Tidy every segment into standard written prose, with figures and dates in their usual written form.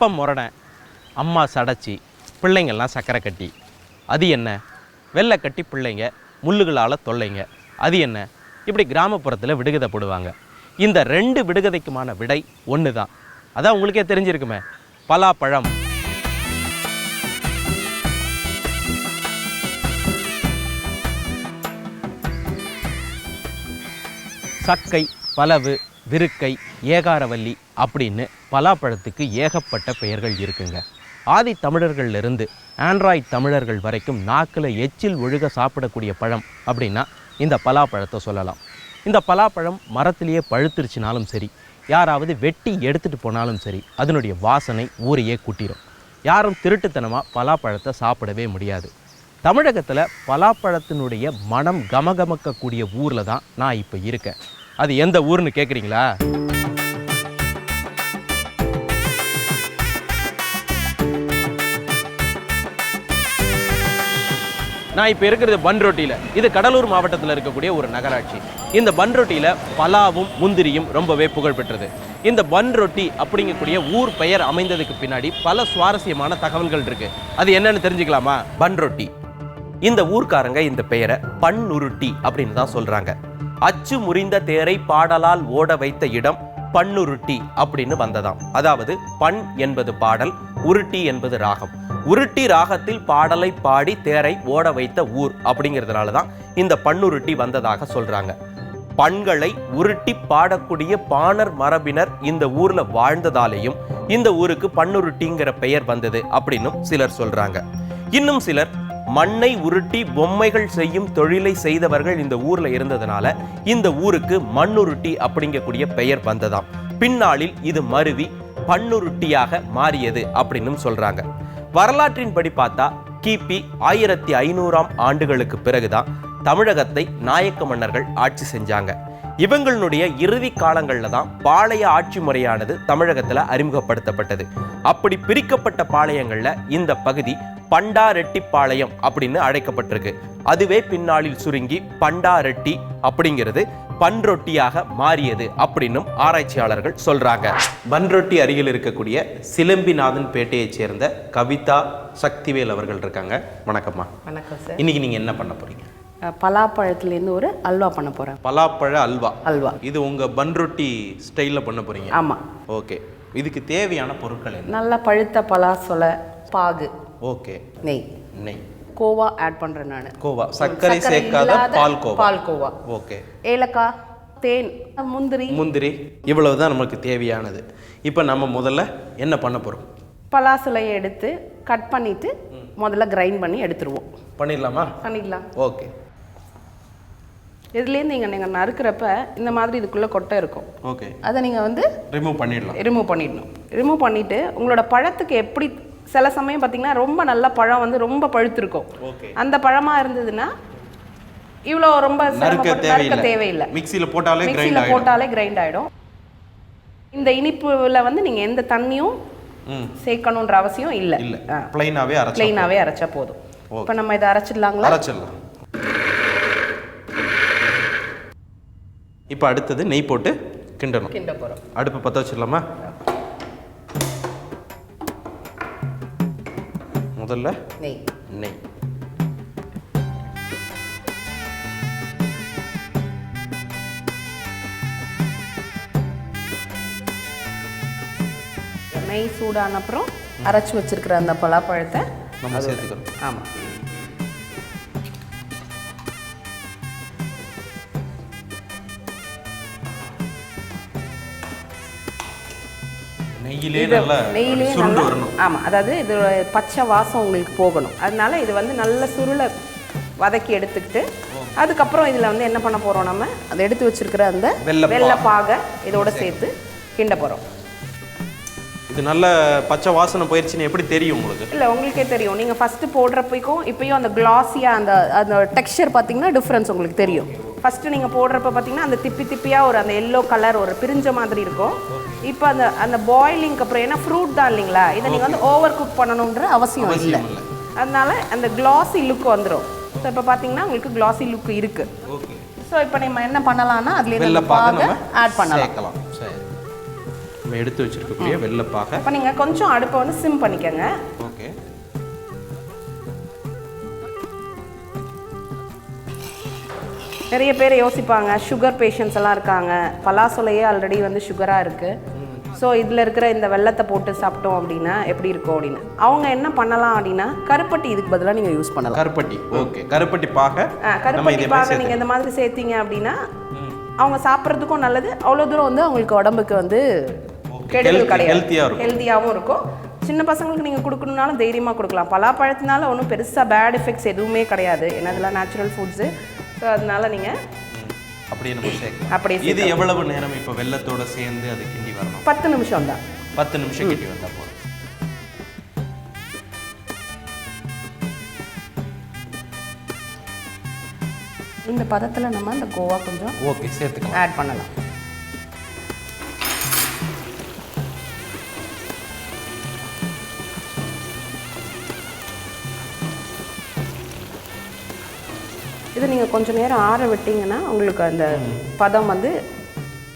அப்பம் முரணை, அம்மா சடைச்சி, பிள்ளைங்கள்லாம் சக்கரை கட்டி. அது என்ன? வெள்ளை கட்டி பிள்ளைங்க, முள்ளுகளால் தொல்லைங்க. அது என்ன? இப்படி கிராமப்புறத்தில் விடுகதை போடுவாங்க. இந்த 2 விடுகதைக்குமான விடை ஒன்று தான். அதான் உங்களுக்கே தெரிஞ்சிருக்குமே, பலாப்பழம். சக்கை, பலவு, விருக்கை, ஏகாரவல்லி அப்படின்னு பலாப்பழத்துக்கு ஏகப்பட்ட பெயர்கள் இருக்குங்க. ஆதி தமிழர்கள்லேருந்து ஆண்ட்ராய்ட் தமிழர்கள் வரைக்கும் நாக்கில் எச்சில் ஒழுக சாப்பிடக்கூடிய பழம் அப்படின்னா இந்த பலாப்பழத்தை சொல்லலாம். இந்த பலாப்பழம் மரத்திலேயே பழுத்துருச்சுனாலும் சரி, யாராவது வெட்டி எடுத்துகிட்டு போனாலும் சரி, அதனுடைய வாசனை ஊரையே கூட்டிடும். யாரும் திருட்டுத்தனமாக பலாப்பழத்தை சாப்பிடவே முடியாது. தமிழகத்தில் பலாப்பழத்தினுடைய மனம் கமகமக்கக்கூடிய ஊரில் தான் நான் இப்போ இருக்கேன். அது எந்த ஊர்னு கேட்குறீங்களா? நான் இப்போ இருக்கிறது பன்ருட்டியில். இது கடலூர் மாவட்டத்தில் இருக்கக்கூடிய ஒரு நகராட்சி. இந்த பன்ருட்டியில் பலாவும் முந்திரியும் ரொம்பவே புகழ்பெற்றது. இந்த பன்ருட்டி அப்படிங்கக்கூடிய ஊர் பெயர் அமைந்ததுக்கு பின்னாடி பல சுவாரஸ்யமான தகவல்கள் இருக்கு. அது என்னன்னு தெரிஞ்சுக்கலாமா? பன்ருட்டி, இந்த ஊர்க்காரங்க இந்த பெயரை பன்னுருட்டி அப்படின்னு தான் சொல்றாங்க. அச்சு முறிந்த தேரை பாடலால் ஓட வைத்த இடம் பன்னுருட்டி அப்படின்னு வந்ததாம். அதாவது பண் என்பது பாடல், உருட்டி என்பது ராகம். உருட்டி ராகத்தில் பாடலை பாடி தேரை ஓட வைத்த ஊர் அப்படிங்கிறதுனால தான் இந்த பன்னுருட்டி வந்ததாக சொல்றாங்க. பண்களை உருட்டி பாடக்கூடிய பாணர் மரபினர் இந்த ஊர்ல வாழ்ந்ததாலேயும் இந்த ஊருக்கு பன்னுருட்டிங்கிற பெயர் வந்தது அப்படின்னும் சிலர் சொல்றாங்க. இன்னும் சிலர் மண்ணை உருட்டி பொம்மைகள் செய்யும் தொழிலை செய்தவர்கள் இந்த ஊர்ல இருந்ததுனால இந்த ஊருக்கு மண்ணுருட்டி அப்படிங்கக்கூடிய பெயர் வந்ததாம். பின்னாளில் இது மருவி பன்னுருட்டியாக மாறியது அப்படின்னு சொல்றாங்க. வரலாற்றின்படி பார்த்தா கிபி 1500ஆம் ஆண்டுகளுக்கு பிறகுதான் தமிழகத்தை நாயக்க மன்னர்கள் ஆட்சி செஞ்சாங்க. இவங்களுடைய இறுதி காலங்கள்ல தான் பாளைய ஆட்சி முறையானது தமிழகத்துல அறிமுகப்படுத்தப்பட்டது. அப்படி பிரிக்கப்பட்ட பாளையங்கள்ல இந்த பகுதி பண்டாரெட்டிப்பாளையம் அப்படின்னு அழைக்கப்பட்டிருக்கு. அதுவே பின்னாளில் சுருங்கி பண்டாரெட்டி அப்படிங்கிறது பன்ரொட்டியாக மாறியது அப்படின்னும் ஆராய்ச்சியாளர்கள் சொல்றாங்க. பன்ரொட்டி அருகில் இருக்கக்கூடிய சிலம்பிநாதன் பேட்டையைச் சேர்ந்த கவிதா சக்திவேல் அவர்கள் இருக்காங்க. வணக்கம்மா. வணக்கம் சார். இன்னைக்கு நீங்க என்ன பண்ண போறீங்க? பலாப்பழத்துலேருந்து ஒரு அல்வா பண்ண போகிறேன். பலாப்பழ அல்வா. அல்வா இது உங்க பன்ரொட்டி ஸ்டைலில் பண்ண போறீங்க? ஆமாம். ஓகே. இதுக்கு தேவையான பொருட்கள் என்ன? நல்லா பழுத்த பலாசொலை, பாகு, ஓகே, நெய், நெய், கோவா ஆட் பண்ணுறேன் நான். கோவா, சர்க்கரை சேர்க்காத பால்கோவா. பால்கோவா, ஓகே, ஏலக்காய், தேன், முந்திரி. முந்திரி, இவ்வளவு தான் நமக்கு தேவையானது. இப்போ நம்ம முதல்ல என்ன பண்ண போகிறோம்? பலாசொலையை எடுத்து கட் பண்ணிவிட்டு முதல்ல கிரைண்ட் பண்ணி எடுத்துருவோம். பண்ணிடலாமா? பண்ணிடலாம். ஓகே. இதுலேருந்து நீங்கள் நறுக்கிறப்ப இந்த மாதிரி இதுக்குள்ளே கொட்டை இருக்கும். ஓகே. அதை நீங்கள் வந்து ரிமூவ் பண்ணிடலாம். ரிமூவ் பண்ணிவிட்டு உங்களோட பழத்துக்கு எப்படி சில சமயம் பார்த்தீங்கன்னா ரொம்ப நல்ல பழம் வந்து ரொம்ப பழுத்திருக்கும். அந்த பழமாக இருந்ததுன்னா இவ்வளோ ரொம்ப நறுக்க தேவையில்லை. மிக்சியில் போட்டாலே கிரைண்ட் ஆகிடும். இந்த இனிப்புல வந்து நீங்கள் எந்த தண்ணியும் சேர்க்கணுன்ற அவசியம் இல்லை. ப்ளைனாகவே அரைச்சா போதும். இப்போ நம்ம இதை அரைச்சிடலாங்களா? அரைச்சிடலாம். இப்போ அடுத்தது நெய் போட்டு கிண்ட போகிறோம். அடுப்பு பற்ற வச்சிடலாமா? முதல்ல நெய். நெய் சூடான அப்புறம் அரைச்சி வச்சிருக்கிற அந்த பலாப்பழத்தை நம்ம சேர்த்துக்கிறோம். ஆமாம். நெய்யிலே நல்லா வரணும். ஆமாம், அதாவது இது பச்சை வாசம் உங்களுக்கு போகணும். அதனால இது வந்து நல்ல சுருளை வதக்கி எடுத்துக்கிட்டு அதுக்கப்புறம் இதில் வந்து என்ன பண்ண போகிறோம், நம்ம அதை எடுத்து வச்சிருக்கிற அந்த வெள்ளைப்பாகை இதோட சேர்த்து கிண்ட போகிறோம். இது நல்ல பச்சை வாசனை போயிடுச்சுன்னு எப்படி தெரியும் உங்களுக்கு? இல்லை, உங்களுக்கே தெரியும். நீங்கள் ஃபஸ்ட்டு போடுறப்பைக்கும் இப்போயும் அந்த கிளாஸியாக அந்த டெக்ஸ்சர் பார்த்தீங்கன்னா டிஃப்ரென்ஸ் உங்களுக்கு தெரியும். ஃபஸ்ட்டு நீங்கள் போடுறப்ப பார்த்தீங்கன்னா அந்த திப்பியாக ஒரு அந்த எல்லோ கலர் ஒரு பிரிஞ்ச மாதிரி இருக்கும். இப்போ அந்த பாயிலிங்க்கு அப்புறம் ஏன்னா ஃப்ரூட் தான் இல்லைங்களா, இதை நீங்கள் வந்து ஓவர் குக் பண்ணணுன்ற அவசியம் இல்லை. அதனால அந்த கிளாஸி லுக் வந்துடும். ஸோ இப்போ பார்த்தீங்கன்னா உங்களுக்கு கிளாஸி லுக் இருக்குது. ஸோ இப்போ நம்ம என்ன பண்ணலாம்னா அதுலேருந்து பாகை ஆட் பண்ணலாம். நம்ம எடுத்து வச்சிருக்கக்கூடிய வெள்ளைப்பாக. இப்போ நீங்கள் கொஞ்சம் அடுப்பை வந்து சிம் பண்ணிக்கோங்க. ஓகே. நிறைய பேர் யோசிப்பாங்க, சுகர் பேஷண்ட்ஸ் எல்லாம் இருக்காங்க, பலாசொலையே ஆல்ரெடி வந்து சுகராக இருக்குது, ஸோ இதில் இருக்கிற இந்த வெள்ளத்தை போட்டு சாப்பிட்டோம் அப்படின்னா எப்படி இருக்கும் அப்படின்னு. அவங்க என்ன பண்ணலாம் அப்படின்னா கருப்பட்டி இதுக்கு பதிலாக நீங்கள் யூஸ் பண்ணலாம். கருப்பட்டி. ஓகே. கருப்பட்டி பாக. கருப்பட்டி பாக நீங்கள் இந்த மாதிரி சேர்த்தீங்க அப்படின்னா அவங்க சாப்பிட்றதுக்கும் நல்லது, அவ்வளோ தூரம் வந்து அவங்களுக்கு உடம்புக்கு வந்து கெடுதல் கிடையாது, ஹெல்த்தியாகவும் இருக்கும். சின்ன பசங்களுக்கு நீங்கள் கொடுக்கணுன்னாலும் தைரியமாக கொடுக்கலாம். பலாப்பழத்தினால ஒன்றும் பெருசாக பேட் எஃபெக்ட்ஸ் எதுவுமே கிடையாது, ஏன்னா இதெல்லாம் நேச்சுரல் ஃபுட்ஸு. ஸோ அதனால நீங்கள் அப்படியே நம்ம சேர்க்கலாம். அப்படியே. இது எவ்வளவு நேரம் இப்போ வெள்ளத்தோட சேர்ந்து அது கிண்டி வரணும்? 10 நிமிஷம் தான். 10 நிமிஷம் கிண்டி வந்தால் போதும். இந்த பதத்தில் நம்ம இந்த கோவா கொஞ்சம் ஓகே சேர்த்துக்கலாம், ஆட் பண்ணலாம். இது நீங்கள் கொஞ்சம் நேரம் ஆற விட்டிங்கன்னா உங்களுக்கு அந்த பதம் வந்து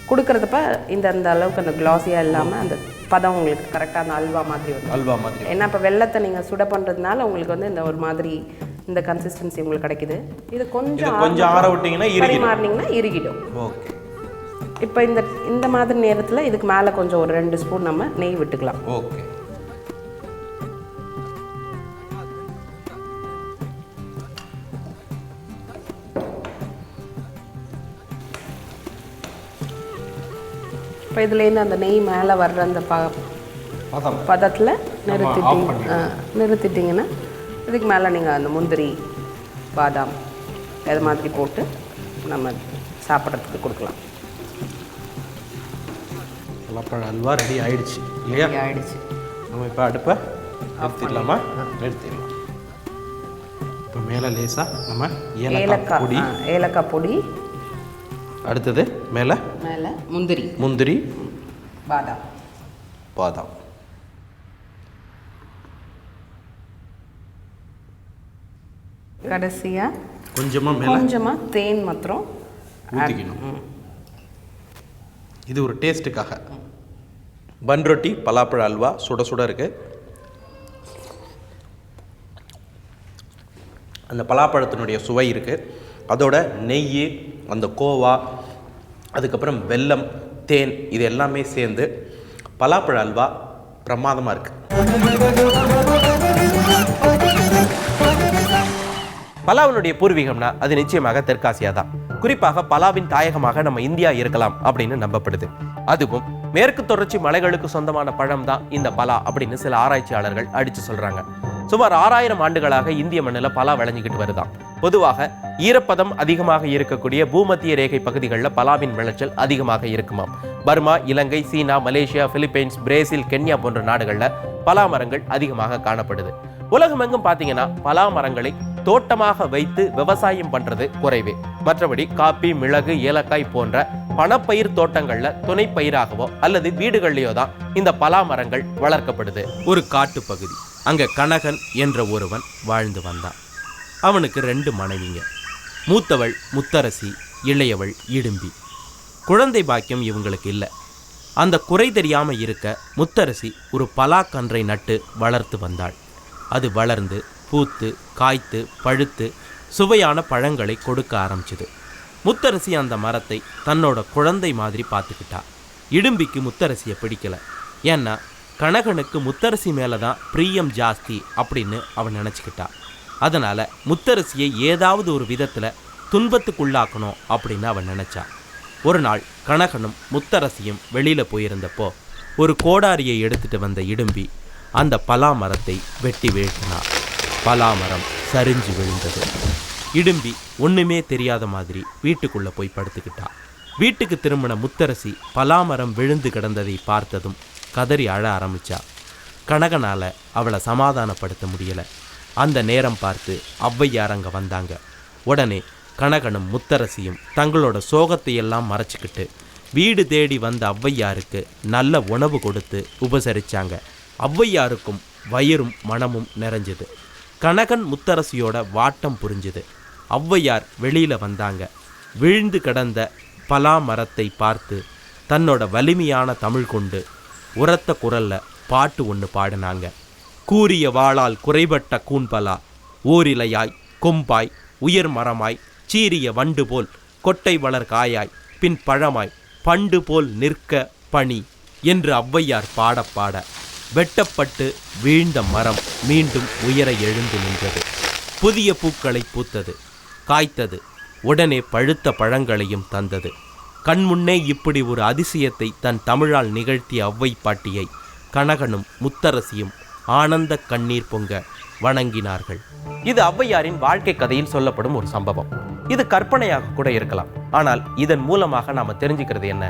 கொடுக்குறதப்ப இந்த அளவுக்கு அந்த கிளாஸியாக இல்லாமல் அந்த பதம் உங்களுக்கு கரெக்டாக அந்த அல்வா மாதிரி வரும். அல்வா மாதிரி. ஏன்னா இப்போ வெள்ளத்தை நீங்கள் சுட பண்ணுறதுனால உங்களுக்கு வந்து இந்த ஒரு மாதிரி இந்த கன்சிஸ்டன்சி உங்களுக்கு கிடைக்குது. இது கொஞ்சம் ஆற விட்டிங்கன்னா மாறினீங்கன்னா இறுகிடும். ஓகே. இப்போ இந்த மாதிரி நேரத்தில் இதுக்கு மேலே கொஞ்சம் ஒரு 2 ஸ்பூன் நம்ம நெய் விட்டுக்கலாம். ஓகே. இப்போ இதுலேருந்து அந்த நெய் மேலே வர்ற அந்த பதத்தில் நிறுத்திட்டிங்கன்னா இதுக்கு மேலே நீங்கள் அந்த முந்திரி பாதாம் அது மாதிரி போட்டு நம்ம சாப்பிட்றதுக்கு கொடுக்கலாம். பலாப்பழ அல்வா ரெடி ஆயிடுச்சு இல்லையா? ஆயிடுச்சு. நம்ம இப்போ அடுப்பை நிறுத்திடலாமா? நிறுத்திடலாம். இப்போ மேலே லேசாக நம்ம ஏலக்காய் பொடி. அடுத்தது மேலே முந்திரி பாதாம். கடைசியாக கொஞ்சமாக தேன் மாத்திரம் ஊற்றிக்கணும். இது ஒரு டேஸ்ட்டுக்காக. பன் ரொட்டி பலாப்பழ அல்வா சுட சுட இருக்குது. அந்த பலாப்பழத்தினுடைய சுவை இருக்குது, அதோட நெய், அந்த கோவா, அதுக்கப்புறம் வெல்லம், தேன், இது எல்லாமே சேர்ந்து பலாப்பழ அல்வா பிரமாதமாக இருக்குது. பலாவினுடைய பூர்வீகம்னா அது நிச்சயமாக தெற்காசியா தான். குறிப்பாக பலாவின் தாயகமாக நம்ம இந்தியா இருக்கலாம் அப்படின்னு நம்பப்படுது. அதுவும் மேற்கு தொடர்ச்சி மலைகளுக்கு சொந்தமான பழம் தான் இந்த பலா அப்படின்னு சில ஆராய்ச்சியாளர்கள் அடிச்சு சொல்றாங்க. சுமார் 6000 ஆண்டுகளாக இந்திய மண்ணில் பலா விளைஞ்சிக்கிட்டு வருதான். பொதுவாக ஈரப்பதம் அதிகமாக இருக்கக்கூடிய பூமத்திய ரேகை பகுதிகளில் பலாவின் விளைச்சல் அதிகமாக இருக்குமாம். பர்மா, இலங்கை, சீனா, மலேசியா, பிலிப்பைன்ஸ், பிரேசில், கென்யா போன்ற நாடுகளில் பலா மரங்கள் அதிகமாக காணப்படுது. உலகமெங்கும் பார்த்தீங்கன்னா பலா மரங்களை தோட்டமாக வைத்து விவசாயம் பண்றது குறைவே. மற்றபடி காப்பி, மிளகு, ஏலக்காய் போன்ற பணப்பயிர் தோட்டங்கள்ல துணை பயிராகவோ அல்லது வீடுகள்லயோ தான் இந்த பலா மரங்கள் வளர்க்கப்படுது. ஒரு காட்டு பகுதி, அங்க கனகன் என்ற ஒருவன் வாழ்ந்து வந்தான். அவனுக்கு 2 மனைவிங்க. மூத்தவள் முத்தரசி, இளையவள் இடும்பி. குழந்தை பாக்கியம் இவங்களுக்கு இல்லை. அந்த குறை தெரியாம இருக்க முத்தரசி ஒரு பலாக்கன்றை நட்டு வளர்த்து வந்தாள். அது வளர்ந்து பூத்து காய்த்து பழுத்து சுவையான பழங்களை கொடுக்க ஆரம்பிச்சுது. முத்தரசி அந்த மரத்தை தன்னோட குழந்தை மாதிரி பார்த்துக்கிட்டா. இடும்பிக்கு முத்தரசியை பிடிக்கல. ஏன்னா கனகனுக்கு முத்தரசி மேலே தான் பிரியம் ஜாஸ்தி அப்படின்னு அவன் நினச்சிக்கிட்டா. அதனால் முத்தரசியை ஏதாவது ஒரு விதத்தில் துன்பத்துக்குள்ளாக்கணும் அப்படின்னு அவன் நினச்சா. ஒரு நாள் கனகனும் முத்தரசியும் வெளியில் போயிருந்தப்போ ஒரு கோடாரியை எடுத்துட்டு வந்த இடும்பி அந்த பலா மரத்தை வெட்டி வீழ்த்தினார். பலாமரம் சரிஞ்சு விழுந்தது. இடும்பி ஒன்றுமே தெரியாத மாதிரி வீட்டுக்குள்ளே போய் படுத்துக்கிட்டா. வீட்டுக்கு திரும்பின முத்தரசி பலாமரம் விழுந்து கிடந்ததை பார்த்ததும் கதறி அழ ஆரம்பிச்சா. கனகனால் அவளை சமாதானப்படுத்த முடியலை. அந்த நேரம் பார்த்து ஔவையார் அங்கே வந்தாங்க. உடனே கனகனும் முத்தரசியும் தங்களோட சோகத்தை எல்லாம் மறைச்சிக்கிட்டு வீடு தேடி வந்த ஔவையாருக்கு நல்ல உணவு கொடுத்து உபசரித்தாங்க. ஔவையாருக்கும் வயிறும் மனமும் நிறைஞ்சது. கனகன் முத்தரசியோட வாட்டம் புரிஞ்சுது. ஔவையார் வெளியில் வந்தாங்க. விழுந்து கிடந்த பலா மரத்தை பார்த்து தன்னோட வலிமையான தமிழ் கொண்டு உரத்த குரல்ல பாட்டு ஒன்று பாடினாங்க. கூரிய வாளால் குறைபட்ட கூன்பலா, ஓரிலையாய் கொம்பாய் உயர் மரமாய் சீரிய வண்டு போல் கொட்டை வளர் காயாய் பின் பழமாய் பண்டு போல் நிற்க பணி என்று ஔவையார் பாட பாட வெட்டப்பட்டு வீழ்ந்த மரம் மீண்டும் உயர எழுந்து நின்றது. புதிய பூக்களை பூத்தது, காய்த்தது, உடனே பழுத்த பழங்களையும் தந்தது. கண்முன்னே இப்படி ஒரு அதிசயத்தை தன் தமிழால் நிகழ்த்திய ஔவை பாட்டியை கனகனும் முத்தரசியும் ஆனந்த கண்ணீர் பொங்க வணங்கினார்கள். இது ஔவையாரின் வாழ்க்கை கதையில் சொல்லப்படும் ஒரு சம்பவம். இது கற்பனையாக கூட இருக்கலாம். ஆனால் இதன் மூலமாக நாம தெரிஞ்சுக்கிறது என்ன?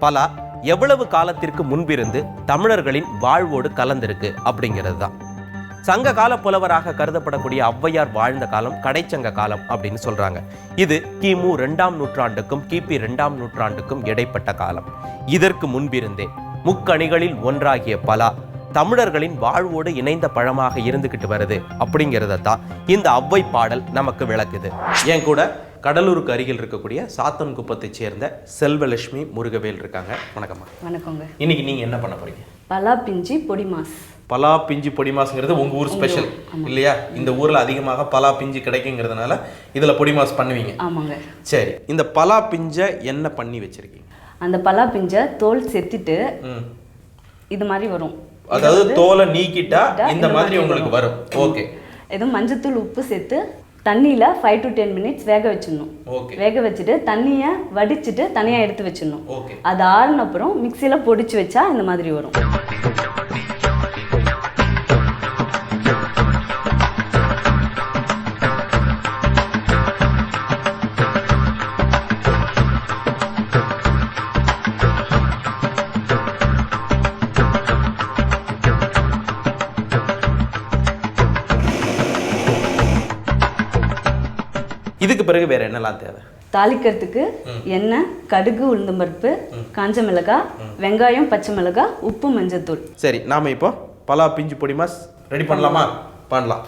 பலா எவ்வளவு காலத்திற்கு முன்பிருந்து தமிழர்களின் வாழ்வோடு கலந்திருக்கு அப்படிங்கிறது தான். சங்க கால புலவராக கருதப்படக்கூடிய ஔவையார் வாழ்ந்த காலம் கடைச்சங்க காலம் அப்படின்னு சொல்றாங்க. இது கிமு 2ஆம் நூற்றாண்டுக்கும் கிபி 2ஆம் நூற்றாண்டுக்கும் இடைப்பட்ட காலம். இதற்கு முன்பிருந்தே முக்கணிகளில் ஒன்றாகிய பலா தமிழர்களின் வாழ்வோடு இணைந்த பழமாக இருந்துகிட்டு வருது அப்படிங்கிறத தான் இந்த ஔவை பாடல் நமக்கு விளக்குது. என் கூட கடலூருக்கு அருகில் இருக்கக்கூடிய சாத்தன்குப்பத்தை சேர்ந்த செல்வலட்சுமி முருகவேல் இருக்காங்க. வணக்கம்மா. வணக்கங்க. இன்னைக்கு நீங்க என்ன பண்ண போறீங்க? பலா பிஞ்சி பொடி மாஸ். பலா பிஞ்சு பொடி மாசுங்கிறது உங்க ஊர் ஸ்பெஷல் இல்லையா? இந்த ஊர்ல அதிகமாக பலா பிஞ்சு கிடைக்குங்கிறதுனால இதுல பொடி மாஸ் பண்ணுவீங்க. ஆமாங்க. சரி, இந்த பலா பிஞ்சை என்ன பண்ணி வச்சிருக்கீங்க? அந்த பலா பிஞ்சை தோல் செத்திட்டு இது மாதிரி வரும். அதாவது தோலை நீக்கிட்டா இந்த மாதிரி உங்களுக்கு வரும். ஓகே. இது மஞ்சத்தூள் உப்பு சேர்த்து தண்ணியில் 5 to 10 minutes வேக வச்சிடணும். வேக வச்சுட்டு தண்ணியை வடிச்சிட்டு தனியாக எடுத்து வச்சிடணும். அது ஆறுன அப்புறம் மிக்சியில் பொடிச்சு வச்சா இந்த மாதிரி வரும். இதுக்கு பிறகு வேற என்னெல்லாம் தேவை? தாளிக்கிறதுக்கு எண்ணெய், கடுகு, உளுந்தம்பருப்பு, காஞ்ச மிளகாய், வெங்காயம், பச்சை மிளகாய், உப்பு, மஞ்சத்தூள். சரி, நாம இப்போ பலா பிஞ்சு பொடி மாஸ் ரெடி பண்ணலாமா? பண்ணலாம்.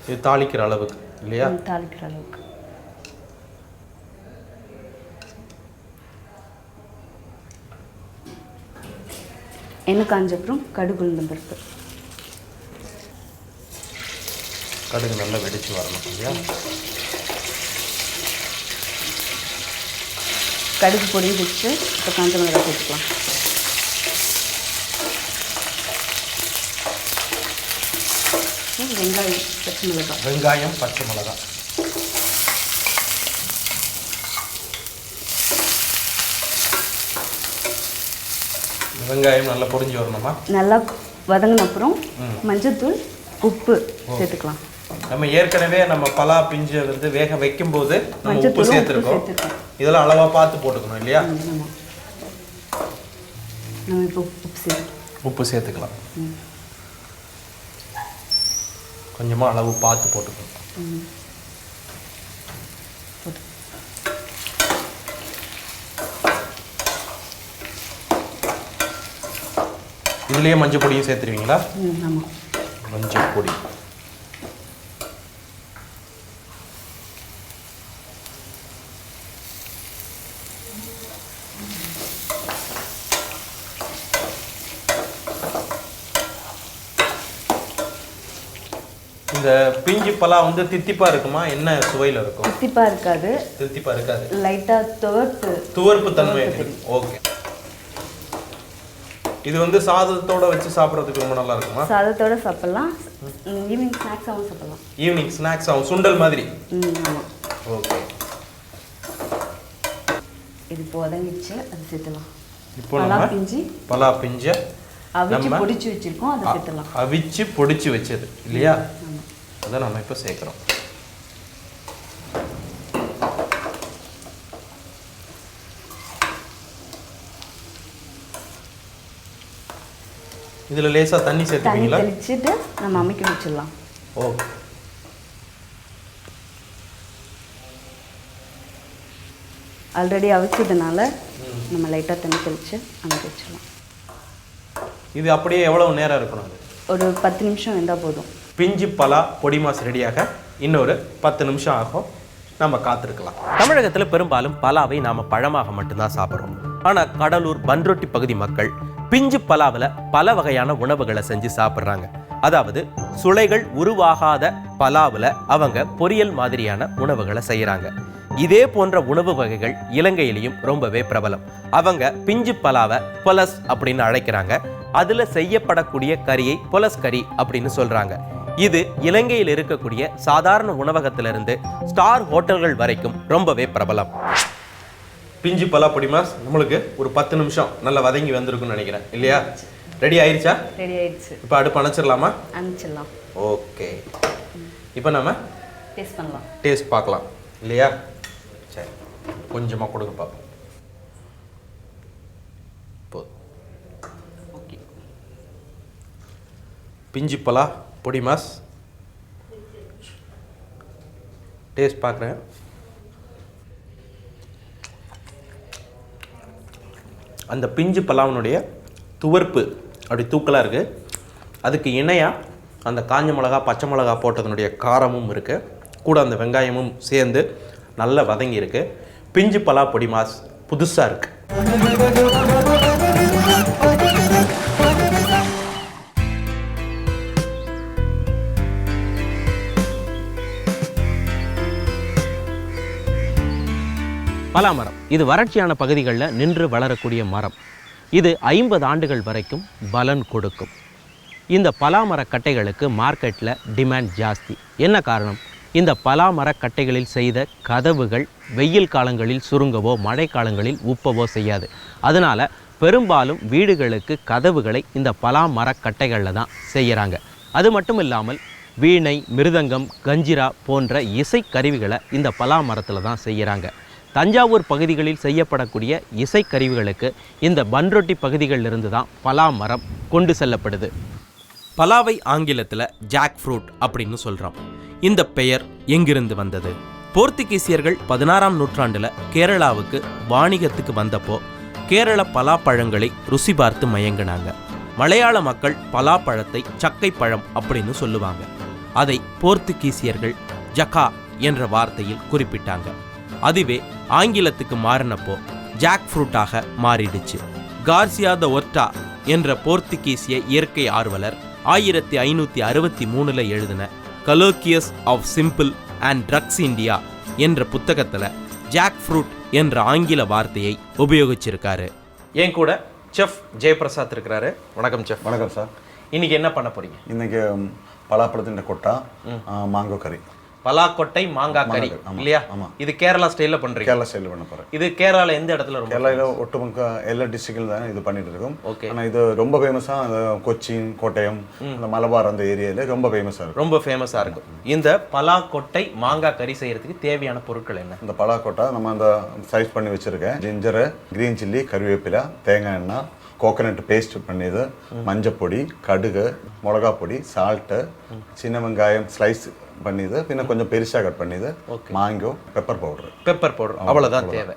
இது தாளிக்கிற அளவுக்கு இல்லையா? தாளிக்கிற அளவுக்கு. எண்ணெய் காஞ்ச அப்புறம் கடுகு, உளுந்தம்பருப்பு. கடுகு நல்லா வெடிச்சு வரணும் இல்லையா? கடுகு பொடி வச்சு இப்போ காஞ்ச மிளகாய் சேர்த்துக்கலாம். வெங்காயம், பச்சை மிளகாய். வெங்காயம், பச்சை மிளகாய். வெங்காயம் நல்லா பொரிஞ்சு வரணுமா? நல்லா வதங்கின அப்புறம் மஞ்சத்தூள், உப்பு சேர்த்துக்கலாம். நம்ம ஏற்கனவே நம்ம பலா பிஞ்சை வந்து வேக வைக்கும் போது நம்ம உப்பு சேர்த்துருக்கோம். இதெல்லாம் அளவா பார்த்து போட்டுக்கணும் இல்லையா? நம்ம இப்போ உப்பு சேர்த்துக்கலாம். கொஞ்சமா அளவு பார்த்து போட்டுக்கணும். இதுலயே மஞ்சள் பொடியும் சேர்த்துருவீங்களா? மஞ்சள் பொடி. இந்த பிஞ்சு பலா வந்து தித்திப்பா இருக்குமா? என்ன சுவையில இருக்கும்? தித்திப்பா இருக்காது. தித்திப்பா இருக்காது. லைட்டா துவர்ப்பு தன்மை இருக்கு. ஓகே. இது வந்து சாதத்தோட வச்சு சாப்பிடுறதுக்கு ரொம்ப நல்லா இருக்குமா? சாதத்தோட சாப்பிடலாம். ஈவினிங் ஸ்நாக்ஸாவும் சாப்பிடலாம். ஈவினிங் ஸ்நாக்ஸாவும் சுண்டல் மாதிரி. ஆமா. ஓகே. இது போதங்கிச்சு, அது சேர்த்தலாம். இப்போ நம்ம பலா பிஞ்சை அவிச்சு பொடிச்சு வச்சிருக்கோம், அதை சேர்த்தலாம். அவிச்சு பொடிச்சு வச்சது இல்லையா? அதை நம்ம இப்போ சேர்க்குறோம். இதில் லேசாக தண்ணி சேர்த்துப்பீங்களா? தண்ணி தெளிச்சுட்டு நம்ம அமைக்க வச்சிடலாம். ஓகே. ஆல்ரெடி அவிச்சதுனால நம்ம லைட்டாக தண்ணி தெளித்து அமைக்க வச்சிடலாம். இது அப்படியே எவ்வளவு நேரம் இருக்கணும்? அது ஒரு 10 நிமிஷம் வெந்தால் போதும். பிஞ்சு பலா பொடி மாஸ் ரெடியாக இன்னொரு 10 நிமிஷம் ஆகும். நம்ம காத்திருக்கலாம். தமிழகத்தில் பெரும்பாலும் பலாவை நாம பழமாக மட்டும்தான் சாப்பிட்றோம். ஆனால் கடலூர் பன்ரொட்டி பகுதி மக்கள் பிஞ்சு பலாவில் பல வகையான உணவுகளை செஞ்சு சாப்பிட்றாங்க. அதாவது சுளைகள் உருவாகாத பலாவில் அவங்க பொரியல் மாதிரியான உணவுகளை செய்கிறாங்க. இதே போன்ற உணவு வகைகள் இலங்கையிலையும் ரொம்பவே பிரபலம். அவங்க பிஞ்சு பலாவை பொலஸ் அப்படின்னு அழைக்கிறாங்க. அதுல செய்யப்படக்கூடிய கறியை பொலஸ் கறி அப்படின்னு சொல்றாங்க. இது இலங்கையில் இருக்கக்கூடிய சாதாரண உணவகத்திலிருந்து ஸ்டார் ஹோட்டல்கள் வரைக்கும் ரொம்பவே பிரபலம். பிஞ்சு பலா பொடிமாஸ் நம்மளுக்கு ஒரு 10 நிமிஷம் நல்லா வதங்கி வந்திருக்குன்னு நினைக்கிறேன், இல்லையா? ரெடி ஆயிடுச்சா? ரெடி ஆயிடுச்சு. இப்போ அடுப்பு அணைச்சிடலாமா? அணைச்சிடலாம். ஓகே, இப்போ நம்ம டேஸ்ட் பண்ணலாம். டேஸ்ட் பார்க்கலாம், இல்லையா? சரி, கொஞ்சமாக கொடுங்க பார்ப்போம். போதும். ஓகே, பிஞ்சு பலா பொடிமாஸ் டேஸ்ட் பார்க்குறேன். அந்த பிஞ்சு பலாவினுடைய துவர்ப்பு அப்படி தூக்கலாக இருக்குது. அதுக்கு இணையாக அந்த காஞ்ச மிளகா பச்சை மிளகா போட்டதனுடைய காரமும் இருக்குது. கூட அந்த வெங்காயமும் சேர்ந்து நல்லா வதங்கி இருக்குது. பிஞ்சு பலா பொடி மாஸ் புதுசாக இருக்குது. பலாமரம் இது வறட்சியான பகுதிகளில் நின்று வளரக்கூடிய மரம். இது 50 ஆண்டுகள் வரைக்கும் பலன் கொடுக்கும். இந்த பலாமர கட்டைகளுக்கு மார்க்கெட்டில் டிமாண்ட் ஜாஸ்தி. என்ன காரணம்? இந்த பலாமர கட்டைகளில் செய்த கதவுகள் வெயில் காலங்களில் சுருங்கவோ மழை காலங்களில் உப்பவோ செய்யாது. அதனால் பெரும்பாலும் வீடுகளுக்கு கதவுகளை இந்த பலாமர கட்டைகளில் தான் செய்கிறாங்க. அது மட்டும் இல்லாமல் வீணை, மிருதங்கம், கஞ்சிரா போன்ற இசைக்கருவிகளை இந்த பலாமரத்தில் தான் செய்கிறாங்க. தஞ்சாவூர் பகுதிகளில் செய்யப்படக்கூடிய இசைக்கருவிகளுக்கு இந்த பன்ரொட்டி பகுதிகளிலிருந்து தான் பலா மரம் கொண்டு செல்லப்படுது. பலாவை ஆங்கிலத்தில் ஜாக் ஃப்ரூட் அப்படின்னு சொல்கிறோம். இந்த பெயர் எங்கிருந்து வந்தது? போர்த்துகீசியர்கள் 16ஆம் நூற்றாண்டில் கேரளாவுக்கு வாணிகத்துக்கு வந்தப்போ கேரள பலாப்பழங்களை ருசி பார்த்து மயங்கினாங்க. மலையாள மக்கள் பலாப்பழத்தை சக்கை பழம் அப்படின்னு சொல்லுவாங்க. அதை போர்த்துகீசியர்கள் ஜக்கா என்ற வார்த்தையில் குறிப்பிட்டாங்க. அதுவே ஆங்கிலத்துக்கு மாறினப்போ ஜாக் ஃப்ரூட்டாக மாறிடுச்சு. கார்சியா த ஒர்டா என்ற போர்த்துகீசிய இயற்கை ஆர்வலர் 1563 எழுதின colloquies of simple and drugs India என்ற புத்தகத்தில் ஜாக் ஃப்ரூட் என்ற ஆங்கில வார்த்தையை உபயோகிச்சிருக்காரு. என் கூட செஃப் ஜெயபிரசாத் இருக்கிறாரு. வணக்கம் செஃப். வணக்கம் சார். இன்னைக்கு என்ன பண்ண போறீங்க? இன்னைக்கு பலாப்பழத்தின் கொட்டா மாங்கோ கறி. பலாக்கொட்டை மாங்காய் கறி, இல்லையா? இது கேரளா ஸ்டைல்ல பண்றீங்க? கேரளா ஸ்டைல்ல பண்ண போறேன். இது கேரளால எந்த இடத்துல? கேரளால ஒட்டுமொத்த எல்லா டிஸ்ட்ரிக்ட்ல தான் இது பண்ணிட்டு இருக்கோம். ஆனா இது ரொம்ப ஃபேமஸா கொச்சின், கோட்டயம், அந்த மலபார் அந்த ஏரியால ரொம்ப ஃபேமஸா இருக்கு. ரொம்ப ஃபேமஸா இருக்கும். இந்த பலாக்கொட்டை மாங்காய் கறி செய்யறதுக்கு தேவையான பொருட்கள் என்ன? இந்த பலாக்கொட்டை நம்ம அந்த சைஸ் பண்ணி வச்சிருக்கேன். ஜிஞ்சர், கிரீன் சில்லி, கருவேப்பிலை, தேங்காய் எண்ணெய், கோகனட் பேஸ்ட் பண்ணியது, மஞ்சப்பொடி, கடுகு, மிளகா பொடி, சால்ட்டு, சின்ன வெங்காயம் ஸ்லைஸ் பண்ணிது, பின்ன கொஞ்சம் பெருசாக கட் பண்ணிது, மாங்கோ, பெப்பர் பவுடர், அவ்வளோதான் தேவை.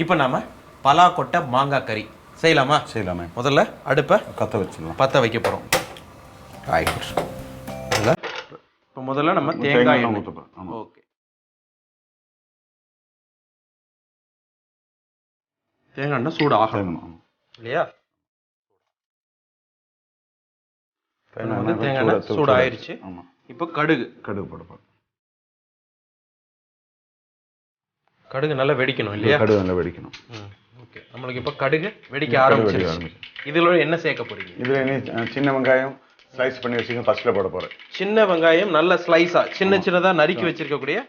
இப்போ நாம பலாக்கொட்டை மாங்காய் கறி செய்யலாமா? செய்யலாமே. முதல்ல அடுப்பை பற்ற வைக்க போகிறோம். இப்போ முதல்ல நம்ம தேங்காய் ஊற்றலாம். ஓகே, தேங்காய் எண்ணெய் சூடு ஆகணும், இல்லையா? தேங்காய் எண்ணெய் சூடு ஆயிடுச்சு. இப்போ கடுகு போடுவோம். கடுகு நல்லா வெடிக்கணும், இல்லையா? கடுகு நல்லா வெடிக்கணும். ஓகே, நம்மளுக்கு இப்போ கடுகு வெடிக்க ஆரம்பிச்சிருச்சு. இதில் என்ன சேர்க்க போறீங்க? இதில் சின்ன வெங்காயம் ஸ்லைஸ் பண்ணி வச்சுக்க ஃபர்ஸ்ட்ல போட போறேன். சின்ன வெங்காயம் நல்ல ஸ்லைஸா சின்னதா நறுக்கி வச்சிருக்கக்கூடிய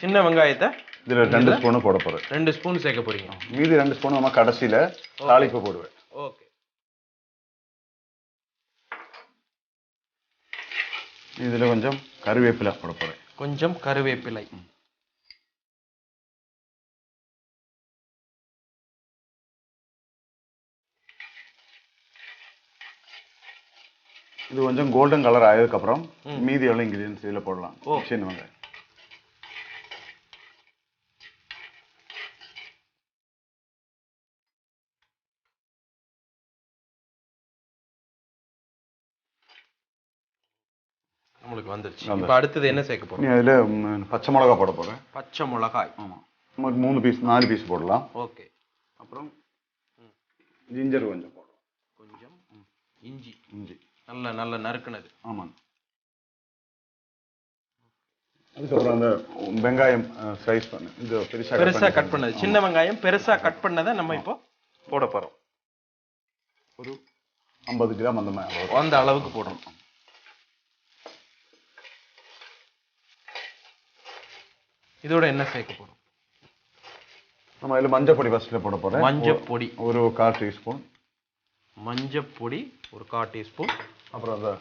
சின்ன வெங்காயத்தை இதுல 2 ஸ்பூன் போட போறேன். 2 ஸ்பூன் சேர்க்க போறீங்க. மீதி 2 ஸ்பூன் நம்ம கடைசியில தாளிப்பு போடுவேன். ஓகே, இதுல கொஞ்சம் கருவேப்பிலை போட போறேன். கொஞ்சம் கருவேப்பிலை. இது கொஞ்சம் கோல்டன் கலர் ஆயதுக்கு அப்புறம் மீதி எவ்வளவு இன்கிரியன்ஸ் இதுல போடலாம். சின்ன வெங்காயம், உங்களுக்கு வந்துருச்சு. இப்போ அடுத்தது என்ன சேர்க்க போறோம்? நீ அதில் பச்சை மிளகா போட போகிறேன். பச்சை மிளகாய். ஆமாம், ஒரு 3 பீஸ் 4 பீஸ் போடலாம். ஓகே. அப்புறம் ஜிஞ்சர் கொஞ்சம் போடுறோம். கொஞ்சம் இஞ்சி. நல்ல நல்ல நறுக்குனது. ஆமாங்க. அதுக்கப்புறம் அந்த வெங்காயம் ஸ்லைஸ் பண்ணு, இது பெருசாக கட் பண்ணது, சின்ன வெங்காயம் பெருசாக கட் பண்ணதை நம்ம இப்போ போட போகிறோம். ஒரு 50 கிராம் அந்த அளவுக்கு போடணும். இதோட என்ன சேர்க்க போறோம்? நம்ம அதில் மஞ்சள் பொடி ஃபர்ஸ்ட்ல போட போறோம். மஞ்சள் பொடி ஒரு 1/4 டீஸ்பூன். மஞ்சள் பொடி ஒரு 1/4 டீஸ்பூன். அப்புறம் அந்த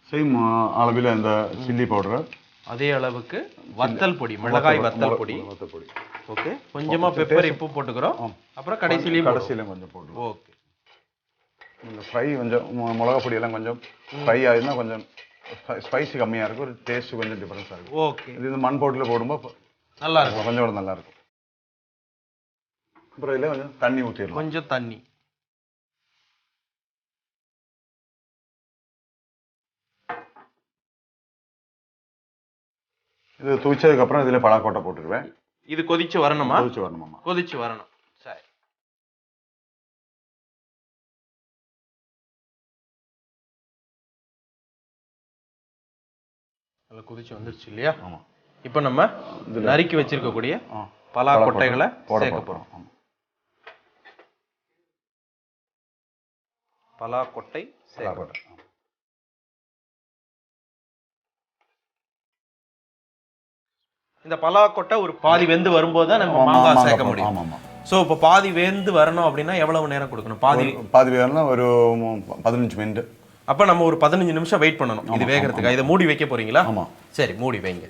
சேம் அளவில் அந்த சில்லி பவுடர், அதே அளவுக்கு வத்தல் பொடி, மிளகாய் வத்தல் பொடி. ஓகே. கொஞ்சமா பெப்பர் இப்போ போட்டுக்கிறோம். அப்புறம் கடைசியில கொஞ்சம் போடுறோம். ஓகே. இந்த ஃப்ரை கொஞ்சம் மிளகா பொடி எல்லாம் கொஞ்சம் ஃப்ரை ஆயிருந்தா கொஞ்சம் ஸ்பைசி கம்மியாக இருக்கும், ஒரு டேஸ்ட் கொஞ்சம் டிஃபரன்ஸாக இருக்கும். ஓகே. இது மண் போட்டில் போடும்போது நல்லா இருக்கும், கொஞ்சம் கூட நல்லா இருக்கும். அப்புறம் இதில் கொஞ்சம் தண்ணி ஊற்றிடலாம். கொஞ்சம் தண்ணி. இது துவிச்சதுக்கப்புறம் இதில் பலாக்கொட்டை போட்டுருவேன். இது கொதிச்சு வரணுமா? கொதிச்சு வரணுமாம்மா. கொதிச்சு வரணும். சரி. நல்லா கொதிச்சு வந்துருச்சு இல்லையா? ஆமாம். இப்போ நம்ம நறுக்கி வச்சிருக்கக்கூடிய பலா கொட்டைகளை சேர்க்க போகிறோம். பலா கொட்டை சேர்க்க. இந்த பலா கொட்டை ஒரு பாதி வெந்து வரும்போது தான் நம்ம மாங்காய் சேர்க்க முடியும். ஸோ இப்போ பாதி வெந்து வரணும் அப்படின்னா எவ்வளவு நேரம் கொடுக்கணும்? பாதி வேகணும்னா ஒரு 15 மினிட். அப்போ நம்ம ஒரு 15 நிமிஷம் வெயிட் பண்ணணும் இது வேகிறதுக்கு. இதை மூடி வைக்க போறீங்களா? ஆமாம். சரி, மூடி வைங்க.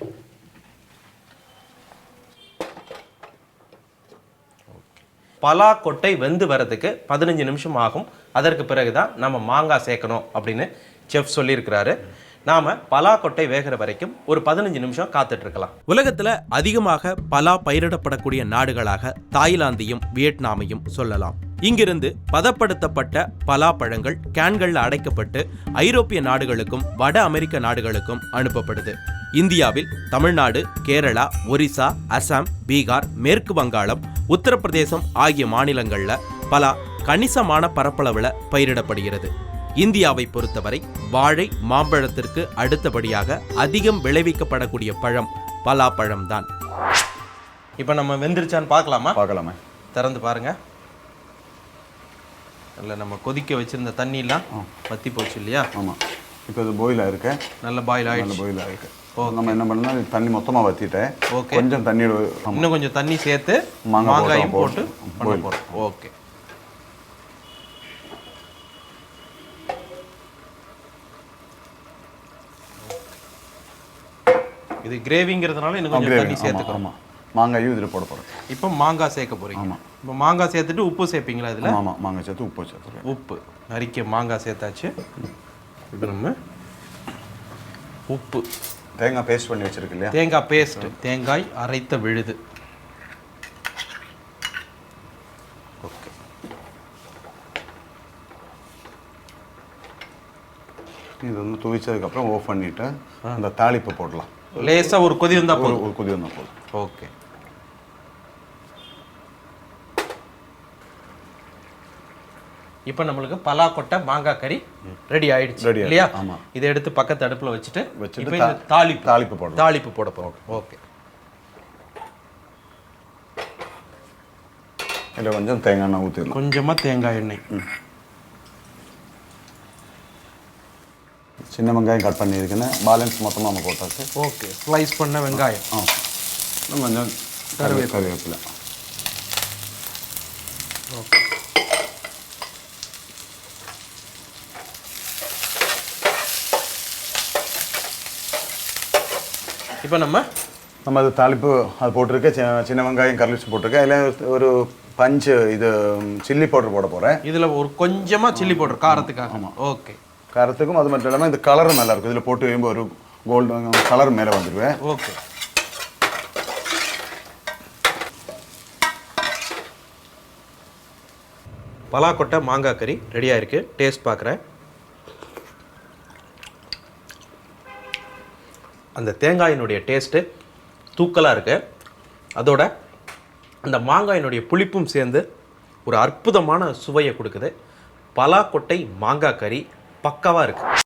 பலா கொட்டை வெந்து வரதுக்கு 15 நிமிஷம் ஆகும். அதற்கு பிறகுதான் நம்ம மாங்காய் சேர்க்கணும் அப்படின்னு செஃப் சொல்லியிருக்கிறாரு. நாம பலா கொட்டை வேகிற வரைக்கும் ஒரு 15 நிமிஷம் காத்துட்டு இருக்கலாம். உலகத்துல அதிகமாக பலா பயிரிடப்படக்கூடிய நாடுகளாக தாய்லாந்தையும் வியட்நாமையும் சொல்லலாம். இங்கிருந்து பதப்படுத்தப்பட்ட பலா பழங்கள் கேன்கள்ல அடைக்கப்பட்டு ஐரோப்பிய நாடுகளுக்கும் வட அமெரிக்க நாடுகளுக்கும் அனுப்பப்படுது. இந்தியாவில் தமிழ்நாடு, கேரளா, ஒரிசா, அசாம், பீகார், மேற்கு வங்காளம், உத்தரப்பிரதேசம் ஆகிய மாநிலங்கள்ல பலா கணிசமான பரப்பளவுல பயிரிடப்படுகிறது. இந்தியாவை பொறுத்தவரை வாழை, மாம்பழத்திற்கு அடுத்தபடியாக அதிகம் விளைவிக்கப்படக்கூடிய பழம் பலாப்பழம் தான். இப்போ நம்ம வெந்திருச்சான்னு பார்க்கலாமா? பார்க்கலாமே. திறந்து பாருங்க. இல்லை, நம்ம கொதிக்க வச்சிருந்த தண்ணிலாம் வத்தி போச்சு இல்லையா? ஆமாம். இப்போ இது பாயில் ஆயிருக்கு. நல்ல பாயில் ஆயிடுச்சு. பாயில் ஆயிருக்கு. நம்ம என்ன பண்ணலாம், தண்ணி மொத்தமாக வற்றிட்டேன். ஓகே. கொஞ்சம் தண்ணி, இன்னும் கொஞ்சம் தண்ணி சேர்த்து மாங்காயும் போட்டு பண்ண போகிறோம். ஓகே. இது கிரேவிங்கிறதுனால இன்னும் கொஞ்சம் தண்ணி சேர்த்துக்கிறோம். ஆமாம். மாங்காயும் இதில் போட போகிறோம். இப்போ மாங்காய் சேர்க்க போகிறீங்க. ஆமாம். இப்போ மாங்காய் சேர்த்துட்டு உப்பு சேர்ப்பீங்களா இதில்? ஆமாம். மாங்காய் சேர்த்து உப்பு சேர்த்துருக்கேன். உப்பு நறுக்கிய மாங்காய் சேர்த்தாச்சு. இப்போ நம்ம உப்பு, தேங்காய் பேஸ்ட் பண்ணி வச்சிருக்கு இல்லையா? தேங்காய் பேஸ்ட், தேங்காய் அரைத்த விழுது. ஓகே. இது வந்து துவிச்சதுக்கப்புறம் ஆஃப் பண்ணிவிட்டு அந்த தாளிப்பு போடலாம். லேசாக ஒரு கொதி வந்தால் போதும். ஒரு கொதி வந்தால் போதும். ஓகே. இப்போ நம்மளுக்கு பலா கொட்டை மாங்காய் கறி ரெடி ஆயிடுச்சு இல்லையா? ஆமாம். இதை எடுத்து பக்கத்து அடுப்பில் வச்சுட்டு தாளிப்பு போடலாம். தாளிப்பு போட போகிறோம். ஓகே. இதில் கொஞ்சம் தேங்காய் எண்ணெய் ஊற்றிடலாம். கொஞ்சமாக தேங்காய் எண்ணெய். சின்ன வெங்காயம் கட் பண்ணியிருக்கேன்னு பேலன்ஸ் மொத்தமாக நம்ம போட்டாச்சு. ஓகே. ஸ்லைஸ் பண்ண வெங்காயம். கொஞ்சம் கருவேப்பிலை. ஓகே. இப்போ நம்ம அது தாளிப்பு அது போட்டிருக்கேன். சின்ன வெங்காயம் கருவேப்பிலை போட்டிருக்கேன். அதில் ஒரு பஞ்சு இது சில்லி பவுடர் போட போகிறேன். இதில் ஒரு கொஞ்சமாக சில்லி பவுடர் காரத்துக்காக. ஆமாம். ஓகே. காரத்துக்கும் அது மட்டும் இல்லாமல் இந்த கலரும் நல்லா இருக்கும். இதில் போட்டு வைக்கும்போது ஒரு கோல்டு கலர் மேலே வந்துடுவேன். ஓகே. பலாக்கொட்டை மாங்காய் கறி ரெடியாக இருக்குது. டேஸ்ட் பார்க்குறேன். அந்த தேங்காயினுடைய டேஸ்ட்டு தூக்கலாக இருக்குது. அதோட அந்த மாங்காயினுடைய புளிப்பும் சேர்ந்து ஒரு அற்புதமான சுவையை கொடுக்குது. பலாக்கொட்டை மாங்காய் கறி பக்காவாக இருக்குது.